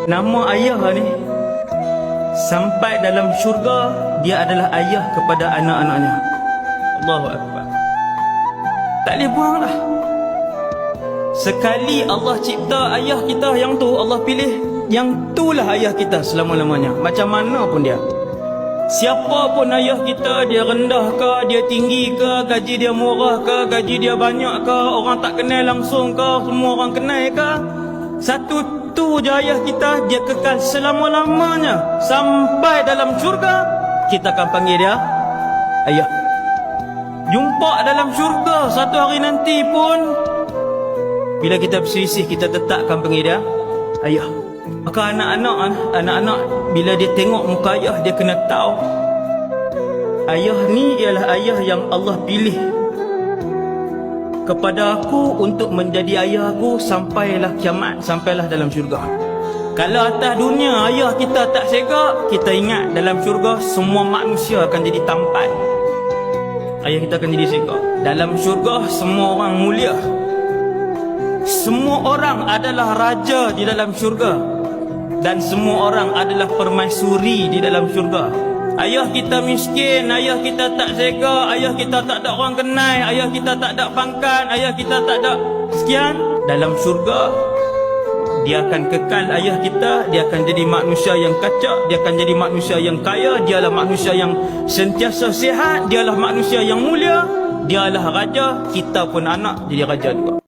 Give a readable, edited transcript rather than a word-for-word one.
Nama ayah ni sampai dalam syurga, dia adalah ayah kepada anak-anaknya. Allahu Akbar. Tak boleh buang lah. Sekali Allah cipta ayah kita yang tu, Allah pilih yang itulah ayah kita selama-lamanya. Macam mana pun dia, siapa pun ayah kita, dia rendah ke, dia tinggi ke, gaji dia murah ke, gaji dia banyak ke, orang tak kenal langsung ke, semua orang kenal ke, satu tu je ayah kita, dia kekal selama-lamanya. Sampai dalam syurga kita akan panggil dia ayah. Jumpa dalam syurga satu hari nanti pun, bila kita berselisih, kita tetap akan panggil dia ayah. Maka anak-anak bila dia tengok muka ayah, dia kena tahu ayah ni ialah ayah yang Allah pilih kepada aku untuk menjadi ayah aku sampailah kiamat, sampailah dalam syurga. Kalau atas dunia ayah kita tak segak, kita ingat dalam syurga semua manusia akan jadi tampan. Ayah kita akan jadi segak. Dalam syurga semua orang mulia, semua orang adalah raja di dalam syurga, dan semua orang adalah permaisuri di dalam syurga. Ayah kita miskin, ayah kita tak sega, ayah kita tak ada orang kenal, ayah kita tak ada pangkat, ayah kita tak ada sekian. Dalam syurga dia akan kekal ayah kita, dia akan jadi manusia yang kacak, dia akan jadi manusia yang kaya, dialah manusia yang sentiasa sihat, dialah manusia yang mulia, dialah raja, kita pun anak jadi raja juga.